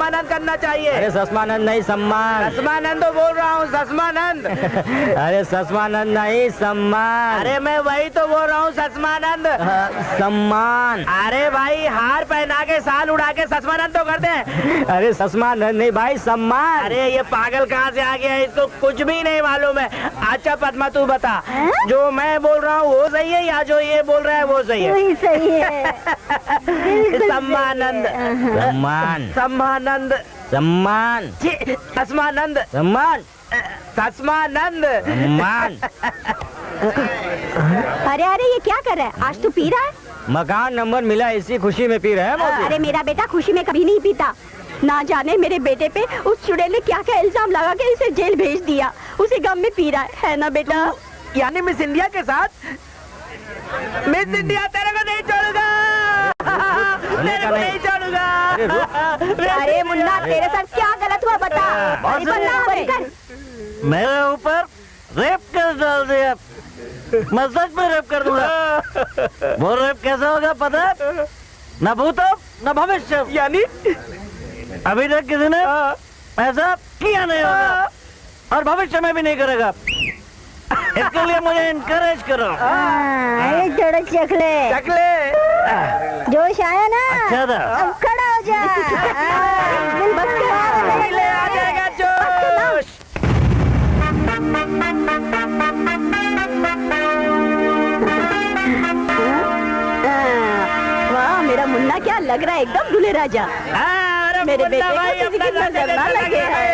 सस्मानंद करना चाहिए। अरे सस्मानंद नहीं, सम्मान। सस्मानंद तो बोल रहा हूँ, सस्मानंद। अरे सस्मानंद नहीं, सम्मान। अरे मैं वही तो बोल रहा हूँ, सस्मानंद। सम्मान। अरे भाई हार पहना के साल उड़ा के सस्मानंद तो करते हैं। अरे सस्मानंद नहीं भाई, सम्मान। अरे ये पागल कहाँ से आ गया है, इसको कुछ भी नहीं मालूम है। अच्छा पद्मा तू बता, जो मैं बोल रहा हूँ वो सही है या जो ये बोल रहा है वो सही है? वही सही है। सम्मानंद। सम्मान। सम्मानंद। सम्मान। सस्मानंद। सम्मान। सस्मानंद। सम्मान। अरे अरे ये क्या कर रहा है? आज तू पी रहा है? मकान नंबर मिला इसी खुशी में पी रहे हैं मौसी। अरे मेरा बेटा खुशी में कभी नहीं पीता। ना जाने मेरे बेटे पे उस चुड़ैल ने क्या क्या इल्जाम लगा के इसे जेल भेज दिया। उसी गम में पी रहा है ना बेटा? यानी मिस इंडिया के साथ? मिस इंडिया तेरे को नहीं छोड़ूंगा, तेरे को नहीं छोड़ूंगा। अरे मुन्ना तेरे साथ क्या गलत हुआ बता। अरे बंद कर। मेरे ऊपर रेप कर डाल दिया, मैं सच में रेप कर दूंगा। वो रेप कैसा होगा पता है? न भूत न भविष्य, यानी अभी तक किसी ने ऐसा किया नहीं होगा और भविष्य में भी नहीं करेगा। इसके लिए मुझे इनकरेज करो। अरे जोड़ो चकले चकले जोश आया ना? अच्छा था। अब खड़ा हो जा। बस ले आ जाएगा जोश। वाह मेरा मुन्ना क्या लग रहा है, एकदम दूल्हे राजा। मेरे बेटे को किसी की नजर ना लगे है।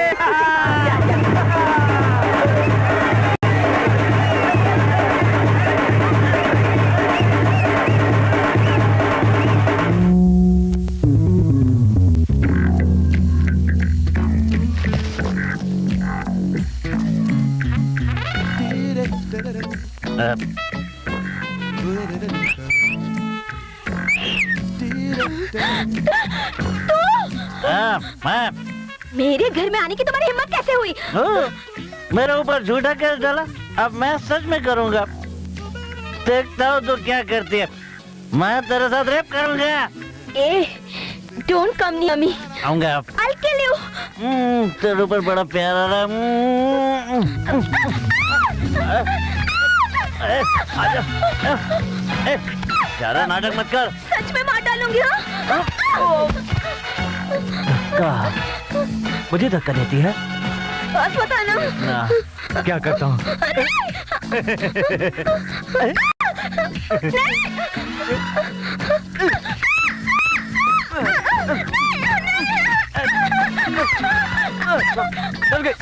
मेरे घर में आने की तुम्हारी हिम्मत कैसे हुई? मेरे ऊपर झूठा केस डाला, अब मैं सच में करूंगा। देखता हूँ तो क्या करती है। मैं तेरे साथ रेप करूंगा। ए, डोंट कम नियर मी। आऊंगा। I'll kill you. तेरे ऊपर बड़ा प्यार आ रहा है। ज्यादा नाटक मत कर। सच में मार डालूंगी। हाँ? मुझे धक्का देती है? बस बताना। ना, क्या करता हूँ?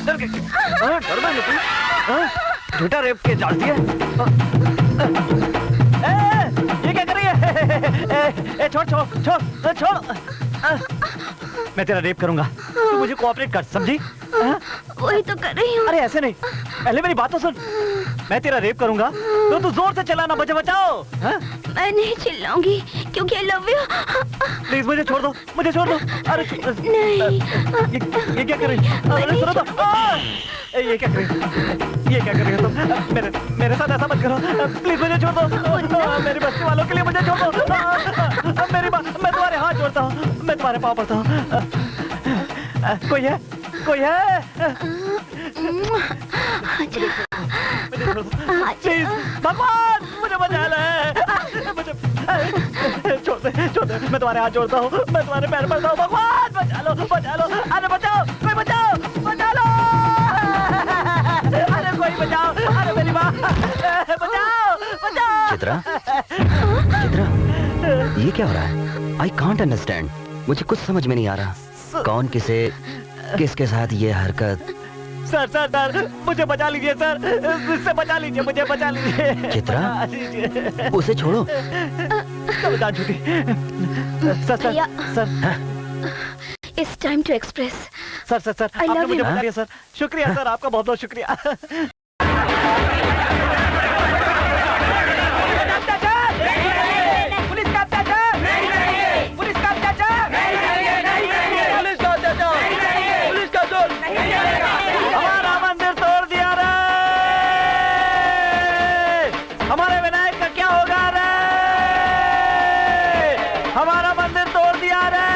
डर गई। झूठा रेप के डालती है। ये क्या कर रही है? छोड़। मैं तेरा रेप करूंगा, तू मुझे कोऑपरेट कर, समझी? वही तो कर रही हूँ। अरे ऐसे नहीं, पहले मेरी बात तो सुन। मैं तेरा रेप करूंगा तो तू जोर से चिल्लाना, मुझे बचाओ। मैं नहीं चिल्लाऊंगी क्योंकि I love you। प्लीज मुझे छोड़ दो। अरे नहीं। ये क्या कर रही है? अरे सुनो तो। ये क्या कर रही हो तुम? मेरे साथ ऐसा मत करो, प्लीज मुझे छोड़ दो। मेरी बस्ती वालों के लिए मुझे छोड़ दो। मैं तुम्हारे हाथ जोड़ता हूँ, मैं तुम्हारे पाँव पड़ता हूँ। कोई है? प्लीज भगवान मुझे बचा ले। छोड़ दे। मैं तुम्हारे हाथ जोड़ता हूँ, मैं तुम्हारे पैर पड़ता हूँ। भगवान बचा लो। अरे बचाओ, कोई बचा लो। अरे कोई बचाओ, अरे मेरी माँ, बचाओ। चित्रा, ये क्या हो रहा है? I can't understand. मुझे कुछ समझ में नहीं आ रहा। कौन किसके साथ ये हरकत? सर मुझे बचा लीजिए सर, इससे बचा लीजिए, मुझे बचा लीजिए। चित्रा, उसे छोड़ो। जान छूटी। Sir It's time to express. Sir I आपने love मुझे you. बचा लिया सर। शुक्रिया सर, आपका बहुत बहुत शुक्रिया। हमारा मंदिर तोड़ दिया रे। हमारे विनायक का क्या होगा रे? हमारा मंदिर तोड़ दिया रे।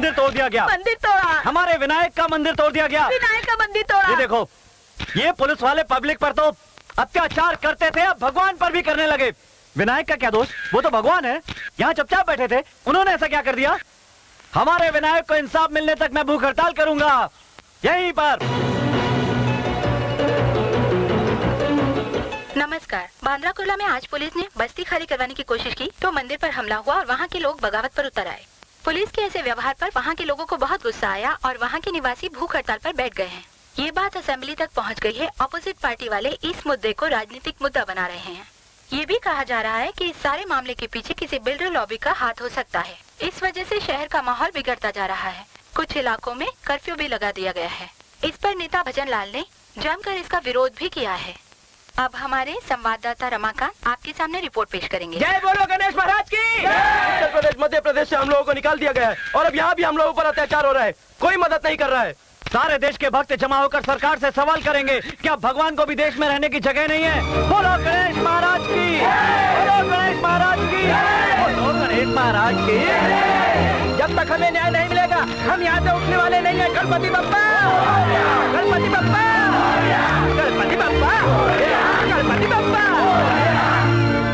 मंदिर तोड़ दिया गया। मंदिर तोड़ा, हमारे विनायक का मंदिर तोड़ दिया गया। विनायक का मंदिर तोड़ा। ये देखो, ये पुलिस वाले पब्लिक पर तो अत्याचार करते थे, अब भगवान पर भी करने लगे। विनायक का क्या दोष, वो तो भगवान है। यहाँ चुपचाप बैठे थे, उन्होंने ऐसा क्या कर दिया? हमारे विनायक को इंसाफ मिलने तक मैं भूख हड़ताल करूंगा, यहीं पर। नमस्कार। बांद्रा कुर्ला में आज पुलिस ने बस्ती खाली करवाने की कोशिश की तो मंदिर पर हमला हुआ और वहाँ के लोग बगावत पर उतर आए। पुलिस के ऐसे व्यवहार पर वहाँ के लोगों को बहुत गुस्सा आया और वहाँ के निवासी भूख हड़ताल पर बैठ गए हैं। ये बात असेंबली तक पहुँच गई है। ऑपोजिट पार्टी वाले इस मुद्दे को राजनीतिक मुद्दा बना रहे हैं। ये भी कहा जा रहा है कि इस सारे मामले के पीछे किसी बिल्डर लॉबी का हाथ हो सकता है। इस वजह से शहर का माहौल बिगड़ता जा रहा है। कुछ इलाकों में कर्फ्यू भी लगा दिया गया है। इस पर नेता भजन लाल ने जमकर इसका विरोध भी किया है। अब हमारे संवाददाता रमाकांत आपके सामने रिपोर्ट पेश करेंगे। जय बोलो गणेश महाराज की। उत्तर प्रदेश मध्य प्रदेश से हम लोगों को निकाल दिया गया है और अब यहाँ भी हम लोगों पर अत्याचार हो रहा है, कोई मदद नहीं कर रहा है। सारे देश के भक्त जमा होकर सरकार से सवाल करेंगे, क्या भगवान को भी देश में रहने की जगह नहीं है? बोलो गणेश महाराज की, बोलो गणेश महाराज की, बोलो गणेश महाराज की। जब तक हमें न्याय नहीं मिलेगा हम यहाँ से उठने वाले नहीं है। गणपति बप्पा, गणपति बप्पा, गणपति बप्पा, गणपति बप्पा।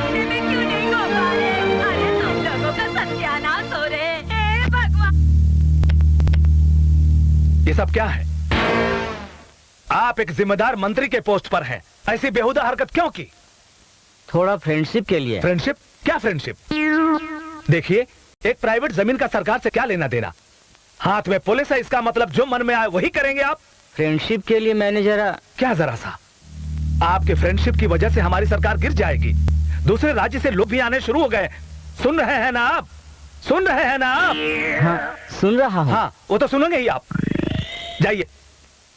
क्यों नहीं हो पा रहे? अरे तुम लोगों का सत्यानाश हो रहे हैं। भगवान, ये सब क्या है? आप एक जिम्मेदार मंत्री के पोस्ट पर हैं, ऐसी बेहुदा हरकत क्यों की? थोड़ा फ्रेंडशिप के लिए। फ्रेंडशिप? क्या फ्रेंडशिप? देखिए, एक प्राइवेट जमीन का सरकार से क्या लेना देना? हाथ में पुलिस है, इसका मतलब जो मन में आए वही करेंगे आप। फ्रेंडशिप के लिए मैंने जरा क्या जरा सा? आपके फ्रेंडशिप की वजह से हमारी सरकार गिर जाएगी। दूसरे राज्य से लोग भी आने शुरू हो गए। सुन रहे हैं ना आप? सुन रहे हैं ना आप? हाँ, सुन रहा हूँ। हाँ, वो तो सुनेंगे ही आप। जाइए,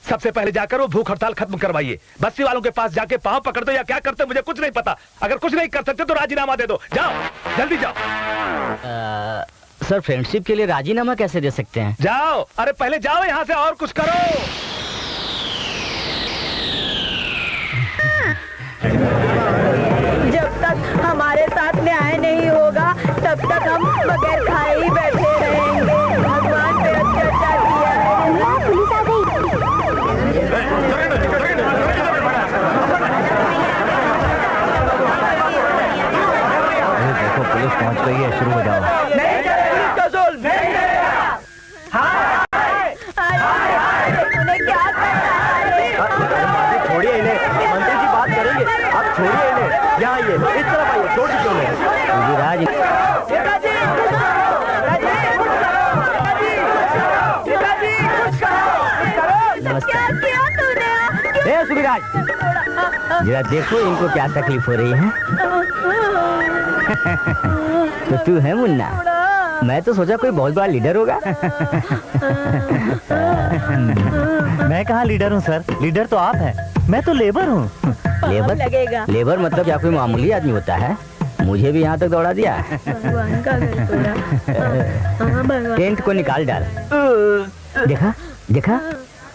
सबसे पहले जाकर वो भूख हड़ताल खत्म करवाइए। बस्ती वालों के पास जाके पांव पकड़ दो या क्या करते मुझे कुछ नहीं पता। अगर कुछ नहीं कर सकते तो राजीनामा दे दो। जाओ, जल्दी जाओ। सर, फ्रेंडशिप के लिए राजीनामा कैसे दे सकते हैं? जाओ, अरे पहले जाओ यहाँ से और कुछ करो। जब तक हमारे साथ न्याय नहीं होगा तब तक हम बगैर खाए ही बैठे रहेंगे। भगवान पे अत्याचार किया है। पुलिस आ गई। देखो, पुलिस पहुंच गई है, शुरू हो जाओ। नहीं पुलिस का जुल्म नहीं चलेगा। तूने क्या छोड़िए इन्हें, मंत्री जी बात करेंगे, आप छोड़िए इन्हें। यहाँ आइए, इस तरफ आइए, छोड़ दीजिए उन्हें। राज, क्या किया तूने? ए सुविराज, जरा देखो इनको क्या तकलीफ हो रही है। तो तू है मुन्ना? मैं तो सोचा कोई बहुत बड़ा लीडर होगा। मैं कहाँ लीडर हूँ सर, लीडर तो आप हैं, मैं तो लेबर हूँ। लेबर लगेगा। लेबर मतलब क्या कोई मामूली आदमी होता है? मुझे भी यहाँ तक दौड़ा दिया। भगवान का घर तोड़ा। हाँ, भगवान। टेंट को निकाल डाल। देखा देखा,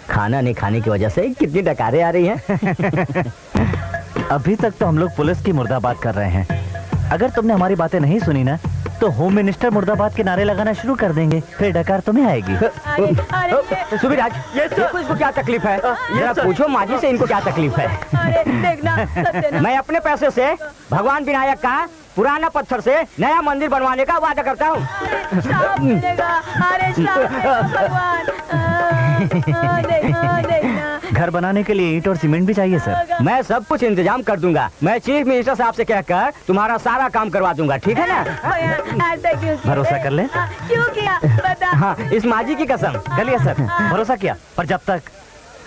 खाना नहीं खाने की वजह से कितनी डकारें आ रही हैं। अभी तक तो हम लोग पुलिस की मुर्दाबाद कर रहे हैं। अगर तुमने हमारी बातें नहीं सुनी ना तो होम मिनिस्टर मुर्दाबाद के नारे लगाना शुरू कर देंगे, फिर डकार तुम्हें आएगी। सुविराज, देखो इसको क्या तकलीफ है, जरा पूछो माजी से इनको क्या तकलीफ है। देखना, मैं अपने पैसे से भगवान विनायक का पुराना पत्थर से नया मंदिर बनवाने का वादा करता हूँ। भगवान। घर बनाने के लिए ईंट और सीमेंट भी चाहिए सर। मैं सब कुछ इंतजाम कर दूंगा। मैं चीफ मिनिस्टर साहब से कहकर तुम्हारा सारा काम करवा दूंगा, ठीक है ना? भरोसा कर ले। क्यों किया बता। हाँ, इस माजी की कसम। चलिए सर, भरोसा किया, पर जब तक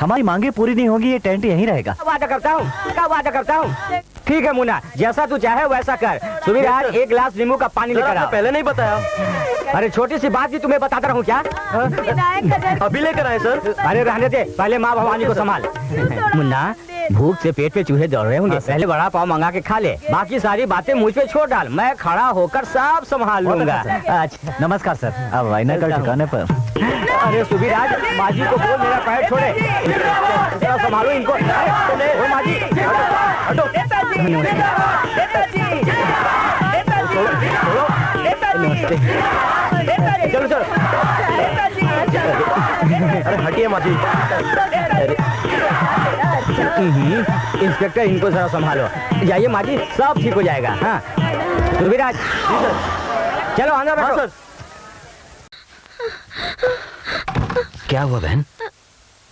हमारी मांगे पूरी नहीं होगी ये टेंट यहीं रहेगा। वादा करता हूँ, क्या वादा करता हूँ। ठीक है मुन्ना, जैसा तू चाहे वैसा कर। सुविराज, एक गिलास नींबू का पानी लेकर आओ। पहले नहीं बताया। अरे छोटी सी बात भी तुम्हें बताता रहूं क्या? अभी लेकर आए सर। अरे रहने दे, पहले माँ भवानी को संभाल। मुन्ना, भूख से पेट पे चूहे दौड़ रहे होंगे, पहले बड़ा पाव मंगा के खा ले, बाकी सारी बातें मुझ पे छोड़ डाल, मैं खड़ा होकर सब संभाल लूंगा। अच्छा, नमस्कार सर। अब आईना का ठिकाने पर। अरे सुविराज, माजी को बोल मेरा पैर छोड़े, जरा संभालो इनको। ओ माजी, हटो। नमस्ते। चलो चलो। अरे हटिए माँ जी। इंस्पेक्टर इनको जरा संभालो। जाइए माँ जी, सब ठीक हो जाएगा। हाँ ध्रुवीराज, चलो अंदर बैठो। क्या हुआ बहन?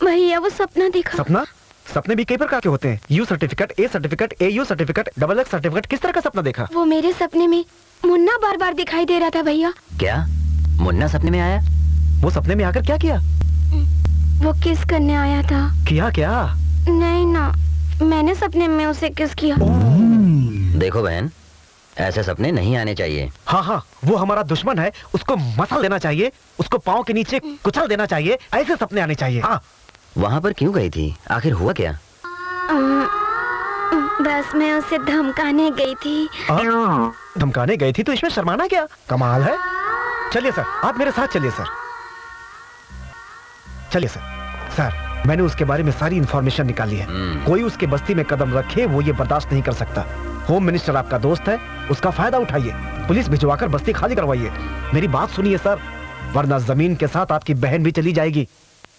भैया वो सपना देखा। सपना? सपने भी कई प्रकार के होते हैं। You certificate, A certificate, AU certificate, XX certificate. किस तरह का सपना देखा? वो मेरे सपने में मुन्ना बार बार दिखाई दे रहा था भैया। क्या मुन्ना सपने में आया? वो सपने में आकर क्या किया? वो किस करने आया था। किया क्या? नहीं ना, मैंने सपने में उसे किस किया। देखो बहन, ऐसे सपने नहीं आने चाहिए। हाँ हाँ, वो हमारा दुश्मन है, उसको मसल देना चाहिए, उसको पाँव के नीचे कुचल देना चाहिए। ऐसे सपने आने चाहिए। हाँ। वहाँ पर क्यों गई थी? आखिर हुआ क्या? बस मैं उसे धमकाने गई थी। धमकाने गई थी तो इसमें शर्माना क्या? कमाल है। चलिए सर, आप मेरे साथ चलिए सर। चलिए सर। सर, मैंने उसके बारे में सारी इंफॉर्मेशन निकाली है। कोई उसके बस्ती में कदम रखे वो ये बर्दाश्त नहीं कर सकता। होम मिनिस्टर आपका दोस्त है, उसका फायदा उठाइए, पुलिस भिजवाकर बस्ती खाली करवाइए। मेरी बात सुनिए सर, वरना जमीन के साथ आपकी बहन भी चली जाएगी।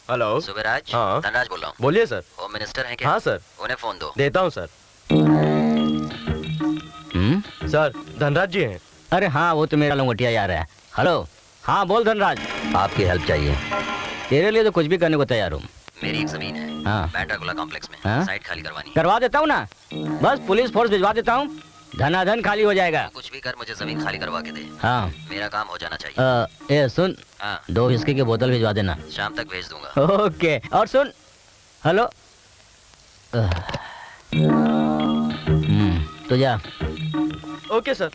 हेलो सुबेराज। हाँ। धनराज बोल रहा हूँ। बोलिए सर। होम मिनिस्टर हैं क्या? हाँ सर। उन्हें फोन दो। देता हूँ सर। सर धनराज जी हैं। अरे हाँ, वो तो मेरा लंगोटिया यार है। हेलो, हाँ बोल धनराज। आपकी हेल्प चाहिए। तेरे लिए तो कुछ भी करने को तैयार हूँ। मेरी एक जमीन है, हाँ। बैटरगुला कॉम्प्लेक्स में। हाँ? साइट खाली करवानी है। करवा देता हूँ ना, बस पुलिस फोर्स भिजवा देता हूँ, धनाधन खाली हो जाएगा। कुछ भी कर मुझे जमीन खाली करवा के दे। हाँ। मेरा काम हो जाना चाहिए। ए सुन, हाँ। 2 विस्की की बोतल भिजवा देना। शाम तक भेज दूंगा। ओके। और सुन, हेलो, तो जा। Okay sir.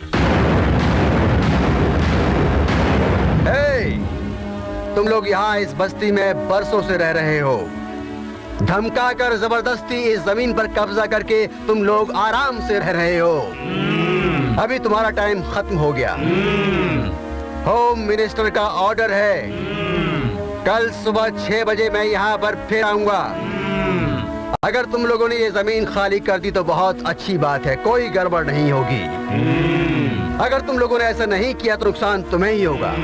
तुम लोग यहाँ इस बस्ती में बरसों से रह रहे हो। धमकाकर जबरदस्ती इस जमीन पर कब्जा करके तुम लोग आराम से रह रहे हो। अभी तुम्हारा टाइम खत्म हो गया। होम मिनिस्टर का ऑर्डर है, कल सुबह 6 बजे मैं यहाँ पर फिर आऊंगा। अगर तुम लोगों ने ये जमीन खाली कर दी तो बहुत अच्छी बात है, कोई गड़बड़ नहीं होगी। अगर तुम लोगों ने ऐसा नहीं किया तो नुकसान तुम्हें ही होगा।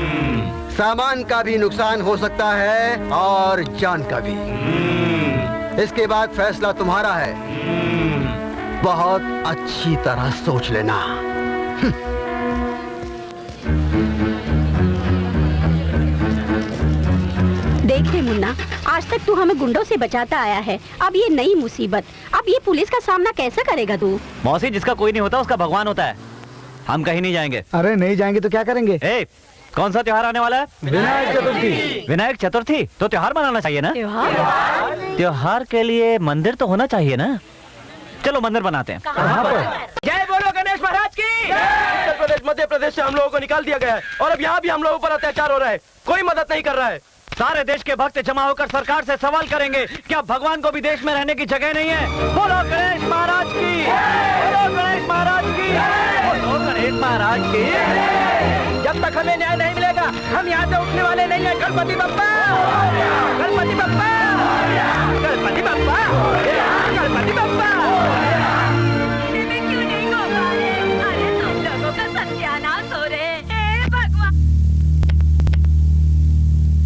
सामान का भी नुकसान हो सकता है और जान का भी। इसके बाद फैसला तुम्हारा है, बहुत अच्छी तरह सोच लेना। देख रे मुन्ना, आज तक तू हमें गुंडों से बचाता आया है, अब ये नई मुसीबत, अब ये पुलिस का सामना कैसे करेगा तू? मौसी, जिसका कोई नहीं होता उसका भगवान होता है। हम कहीं नहीं जाएंगे। अरे नहीं जाएंगे तो क्या करेंगे? ए, कौन सा त्योहार आने वाला है? विनायक चतुर्थी। विनायक चतुर्थी तो त्योहार मनाना चाहिए ना। त्योहार के लिए मंदिर तो होना चाहिए ना। चलो मंदिर बनाते हैं। जय बोलो गणेश महाराज की। उत्तर प्रदेश, मध्य प्रदेश से हम लोगों को निकाल दिया गया है और अब यहाँ भी हम लोगों पर अत्याचार हो रहा है। कोई मदद नहीं कर रहा है। सारे देश के भक्त जमा होकर सरकार से सवाल करेंगे, क्या भगवान को भी देश में रहने की जगह नहीं है? बोलो गणेश महाराज की, बोलो गणेश महाराज की, बोलो गणेश महाराज की। जब तक हमें न्याय नहीं मिलेगा हम यहाँ से उठने वाले नहीं हैं। गणपति बप्पा, गणपति बप्पा, गणपति बप्पा, गणपति बप्पा। क्यों नहीं हो पा रहे? अरे तुम लोगों का सत्यानाश हो रहे हैं। भगवान,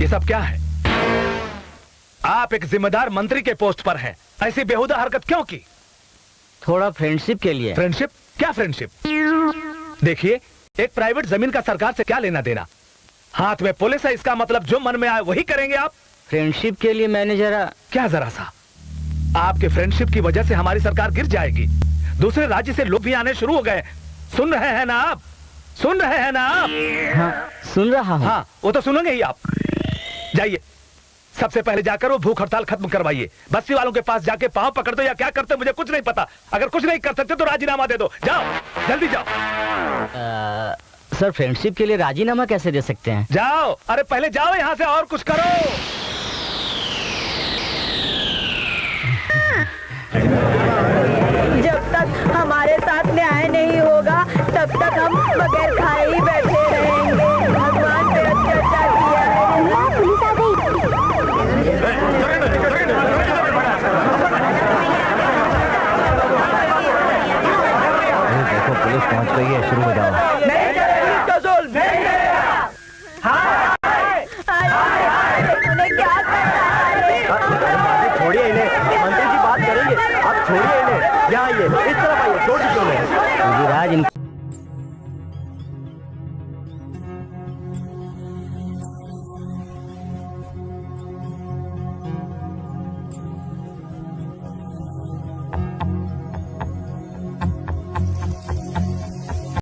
ये सब क्या है? आप एक जिम्मेदार मंत्री के पोस्ट पर हैं, ऐसी बेहुदा हरकत क्यों की? थोड़ा फ्रेंडशिप के लिए। फ्रेंडशिप? क्या फ्रेंडशिप? देखिए, एक प्राइवेट जमीन का सरकार से क्या लेना देना? हाथ में पुलिस है, इसका मतलब जो मन में आए वही करेंगे आप? फ्रेंडशिप के लिए मैंने जरा। क्या जरा सा? आपके फ्रेंडशिप की वजह से हमारी सरकार गिर जाएगी। दूसरे राज्य से लोग भी आने शुरू हो गए। सुन रहे हैं ना आप? सुन रहे हैं ना आप? हाँ, सुन रहा हूँ। हाँ, वो तो सुनेंगे ही आप। जाइए, सबसे पहले जाकर वो भूख हड़ताल खत्म करवाइए। बस्ती वालों के पास जाके पांव पकड़ दो या क्या करते मुझे कुछ नहीं पता। अगर कुछ नहीं कर सकते तो राजीनामा दे दो। जाओ, जल्दी जाओ। सर, फ्रेंडशिप के लिए राजीनामा कैसे दे सकते हैं? जाओ, अरे पहले जाओ यहाँ से और कुछ करो। जब तक हमारे साथ न्याय नहीं होगा तब तक हम बगैर खाए ही बैठे रहेंगे। भगवान पे अत्याचार किया है। पुलिस आ गई। देखो पुलिस पहुंच गई है, शुरू हो जाओ।